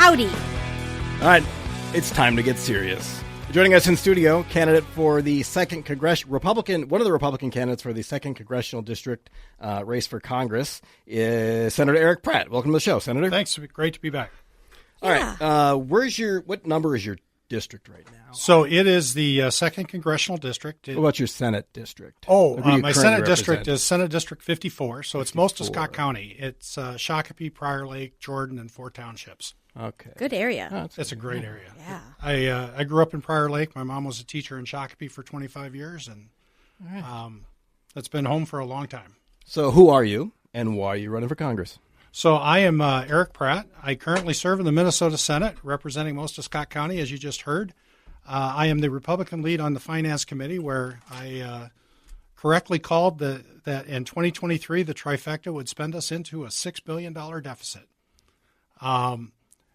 Howdy. All right, it's time to get serious. Joining us in studio, candidate for the second one of the Republican candidates for the second congressional district race for Congress is Senator Eric Pratt. Welcome to the show, Senator. Thanks. Great to be back. All right, what number is your district right now? So it is the second congressional district. What about your Senate district? My Senate district is Senate District 54, so it's most of Scott County. It's Shakopee, Prior Lake, Jordan, and 4 townships. Okay. Good area. Oh, it's a great area. Yeah. I grew up in Prior Lake. My mom was a teacher in Shakopee for 25 years, and that's been home for a long time. So who are you, and why are you running for Congress? So I am Eric Pratt. I currently serve in the Minnesota Senate, representing most of Scott County, as you just heard. I am the Republican lead on the Finance Committee, where I correctly called that in 2023 the trifecta would spend us into a $6 billion deficit.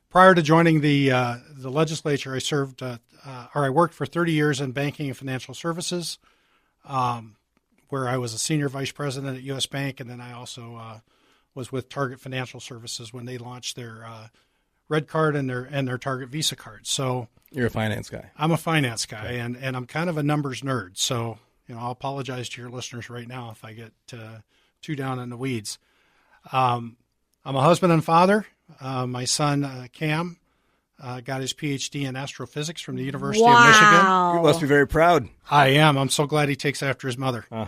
Prior to joining the legislature, I worked for 30 years in banking and financial services, where I was a senior vice president at U.S. Bank, and then I also was with Target Financial Services when they launched their Red Card and their Target Visa card. So you're a finance guy. I'm a finance guy, and I'm kind of a numbers nerd. So I'll apologize to your listeners right now if I get too down in the weeds. I'm a husband and father. My son, Cam, got his PhD in astrophysics from the University of Michigan. You must be very proud. I am. I'm so glad he takes after his mother. Well,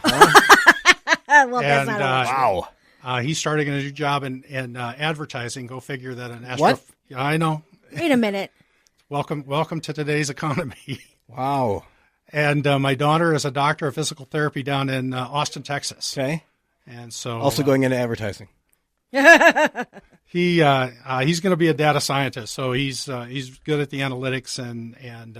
that's not wow. He's starting a new job in advertising. Go figure that an What? Yeah, I know. Wait a minute. Welcome to today's economy. Wow. And my daughter is a doctor of physical therapy down in Austin, Texas. Okay. And so also going into advertising. He's going to be a data scientist, so he's good at the analytics and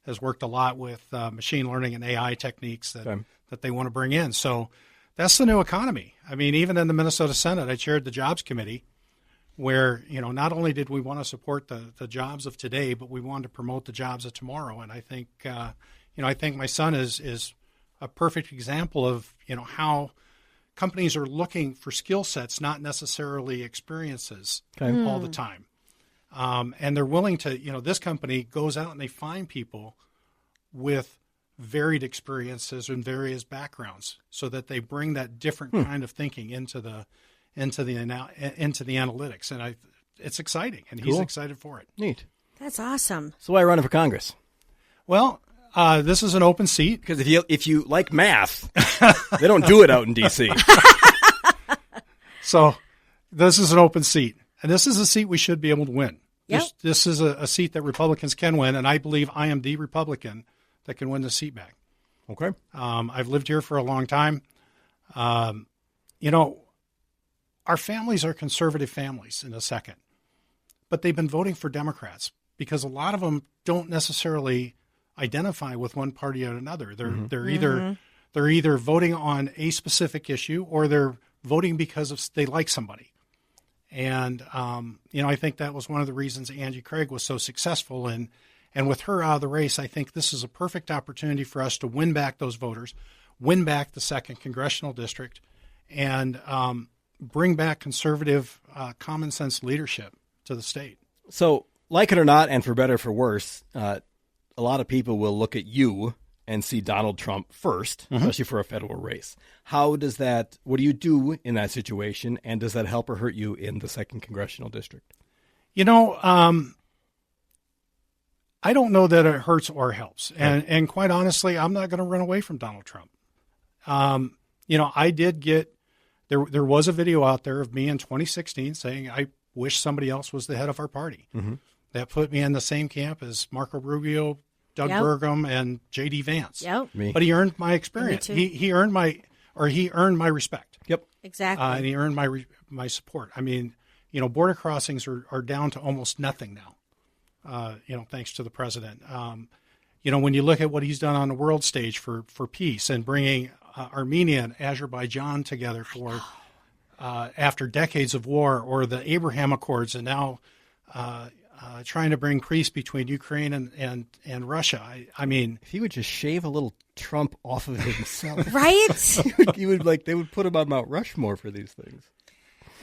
has worked a lot with machine learning and AI techniques that they want to bring in. So that's the new economy. I mean, even in the Minnesota Senate, I chaired the Jobs Committee, where not only did we want to support the jobs of today, but we wanted to promote the jobs of tomorrow. And I think I think my son is a perfect example of how companies are looking for skill sets, not necessarily experiences all the time. And they're willing to, this company goes out and they find people with varied experiences and various backgrounds so that they bring that different kind of thinking into the analytics. And it's exciting, and he's excited for it. Neat. That's awesome. So why are you running for Congress? Well, this is an open seat. Because if you like math, they don't do it out in D.C. So this is an open seat, and this is a seat we should be able to win. Yep. This is a seat that Republicans can win, and I believe I am the Republican that can win the seat back. Okay. I've lived here for a long time. Our families are conservative families in a second, but they've been voting for Democrats because a lot of them don't necessarily identify with one party or another. They're either voting on a specific issue or they're voting because they like somebody. And I think that was one of the reasons Angie Craig was so successful. And with her out of the race, I think this is a perfect opportunity for us to win back those voters, win back the second congressional district, and bring back conservative, common sense leadership to the state. So, like it or not, and for better or for worse, a lot of people will look at you and see Donald Trump first, especially for a federal race. What do you do in that situation, and does that help or hurt you in the second congressional district? I don't know that it hurts or helps. And quite honestly, I'm not going to run away from Donald Trump. I did get, there was a video out there of me in 2016 saying I wish somebody else was the head of our party. Mm-hmm. That put me in the same camp as Marco Rubio, Doug Burgum, and J.D. Vance. Yep. But he earned my experience. He earned my respect. Yep. Exactly. And he earned my support. I mean, border crossings are down to almost nothing now. Thanks to the president. When you look at what he's done on the world stage for peace and bringing Armenia and Azerbaijan together for after decades of war, or the Abraham Accords, and now trying to bring peace between Ukraine and Russia. I mean, if he would just shave a little Trump off of himself, right? they would put him on Mount Rushmore for these things.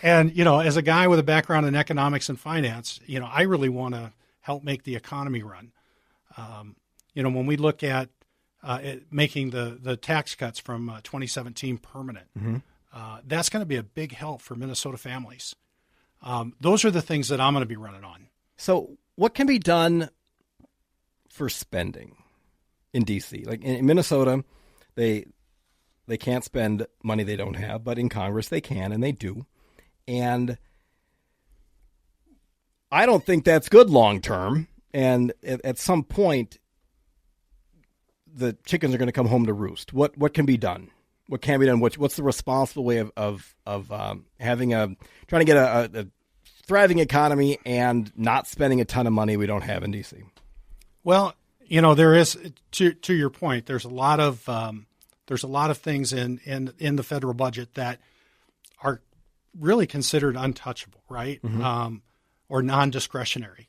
And, as a guy with a background in economics and finance, I really want to help make the economy run. When we look at making the tax cuts from 2017 permanent, that's going to be a big help for Minnesota families. Those are the things that I'm going to be running on. So what can be done for spending in D.C.? Like in Minnesota, they can't spend money they don't have, but in Congress they can, and they do. And I don't think that's good long term. And at some point, the chickens are going to come home to roost. What can be done? What can be done? What's the responsible way of trying to get a thriving economy and not spending a ton of money we don't have in D.C.? Well, there is, to your point, there's a lot of things in the federal budget that are really considered untouchable, right? Or non-discretionary.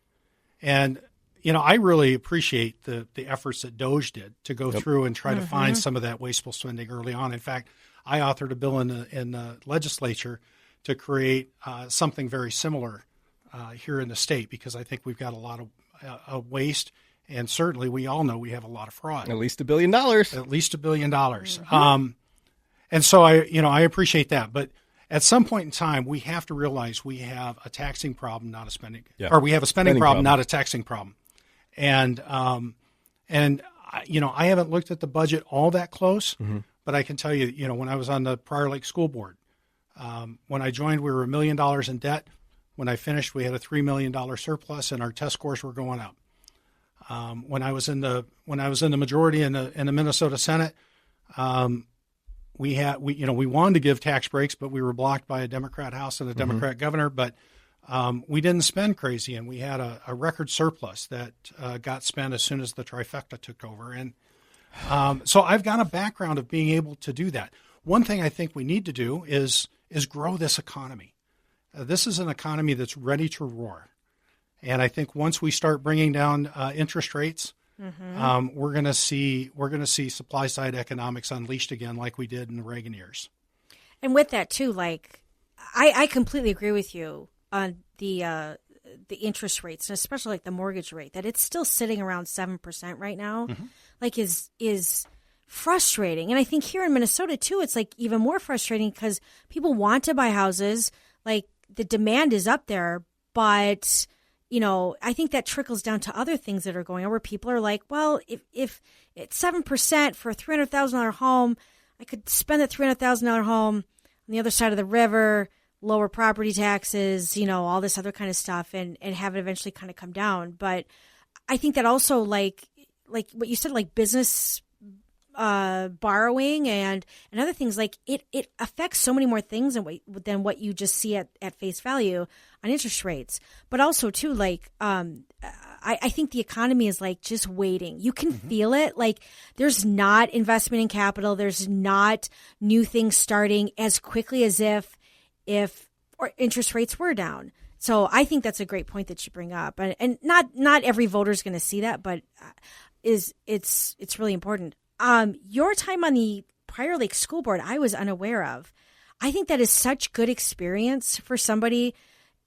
And, I really appreciate the efforts that DOJ did to go through and try to find some of that wasteful spending early on. In fact, I authored a bill in the legislature to create something very similar here in the state, because I think we've got a lot of waste, and certainly we all know we have a lot of fraud. At least $1 billion. At least $1 billion. And so I appreciate that. But at some point in time, we have to realize we have a taxing problem, not a spending, or we have a spending problem, not a taxing problem. And I haven't looked at the budget all that close, but I can tell you, when I was on the Prior Lake School Board, when I joined, we were $1 million in debt. When I finished, we had a $3 million surplus, and our test scores were going up. When I was in the majority in the Minnesota Senate, we wanted to give tax breaks, but we were blocked by a Democrat House and a Democrat governor. But we didn't spend crazy, and we had a record surplus that got spent as soon as the trifecta took over. And so I've got a background of being able to do that. One thing I think we need to do is grow this economy. This is an economy that's ready to roar. And I think once we start bringing down interest rates, we're going to see supply side economics unleashed again, like we did in the Reagan years. And with that too, I completely agree with you on the interest rates, and especially like the mortgage rate, that it's still sitting around 7% right now, is frustrating. And I think here in Minnesota too, it's like even more frustrating because people want to buy houses, like the demand is up there, but I think that trickles down to other things that are going on where people are like, well, if it's 7% for a $300,000 home, I could spend that $300,000 home on the other side of the river, lower property taxes, all this other kind of stuff, and have it eventually kind of come down. But I think that also like what you said, like business borrowing and other things, like it affects so many more things than what you just see at face value on interest rates. But also too, I think the economy is like just waiting. You can feel it. Like there's not investment in capital. There's not new things starting as quickly as if interest rates were down. So I think that's a great point that you bring up. And not every voter is going to see that, but it's really important. Your time on the Prior Lake School Board, I was unaware of. I think that is such good experience for somebody.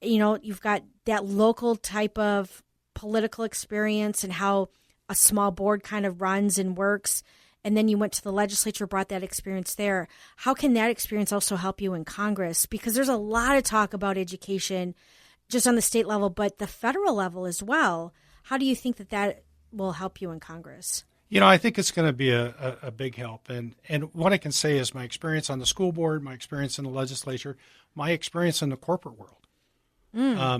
You've got that local type of political experience and how a small board kind of runs and works. And then you went to the legislature, brought that experience there. How can that experience also help you in Congress? Because there's a lot of talk about education just on the state level, but the federal level as well. How do you think that will help you in Congress? I think it's going to be a big help. And what I can say is my experience on the school board, my experience in the legislature, my experience in the corporate world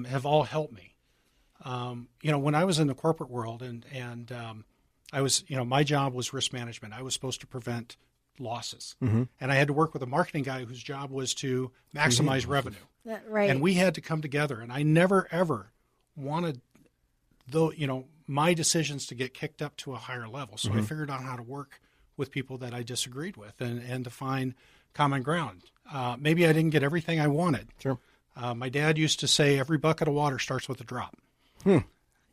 have all helped me. When I was in the corporate world and I was, my job was risk management. I was supposed to prevent losses. And I had to work with a marketing guy whose job was to maximize revenue. Right. And we had to come together. And I never, ever wanted, my decisions to get kicked up to a higher level. So I figured out how to work with people that I disagreed with and to find common ground. Maybe I didn't get everything I wanted. Sure. My dad used to say every bucket of water starts with a drop.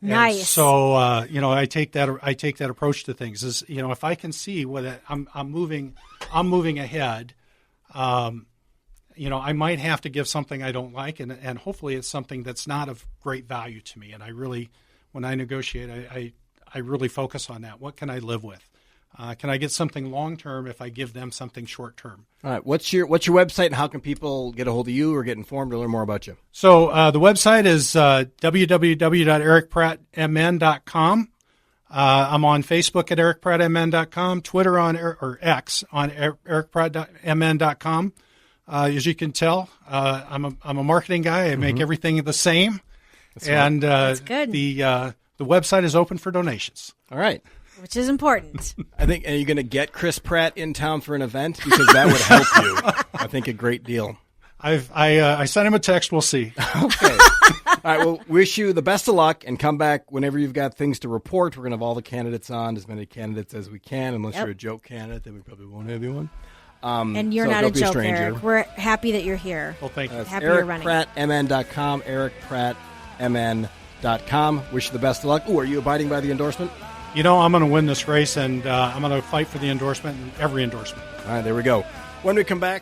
Nice. And so I take that approach to things. Is if I can see whether I'm moving ahead, I might have to give something I don't like, and hopefully it's something that's not of great value to me. And I really, when I negotiate, I really focus on that. What can I live with? Can I get something long-term if I give them something short-term? All right. What's your website, and how can people get a hold of you or get informed or learn more about you? So the website is www.ericprattmn.com. I'm on Facebook at ericprattmn.com, Twitter or X on ericprattmn.com. As you can tell, I'm a marketing guy. I make everything the same. And That's good. The website is open for donations. All right. Which is important. I think, are you going to get Chris Pratt in town for an event? Because that would help you. I think a great deal. I sent him a text. We'll see. Okay. All right. Well, wish you the best of luck, and come back whenever you've got things to report. We're going to have all the candidates on, as many candidates as we can. Unless you're a joke candidate, then we probably won't have you on. And you're not a joke, Eric. We're happy that you're here. Well, thank you. Happy you're running. EricPrattMN.com. EricPrattMN.com. Wish you the best of luck. Ooh, are you abiding by the endorsement? I'm going to win this race, and I'm going to fight for the endorsement and every endorsement. All right, there we go. When we come back,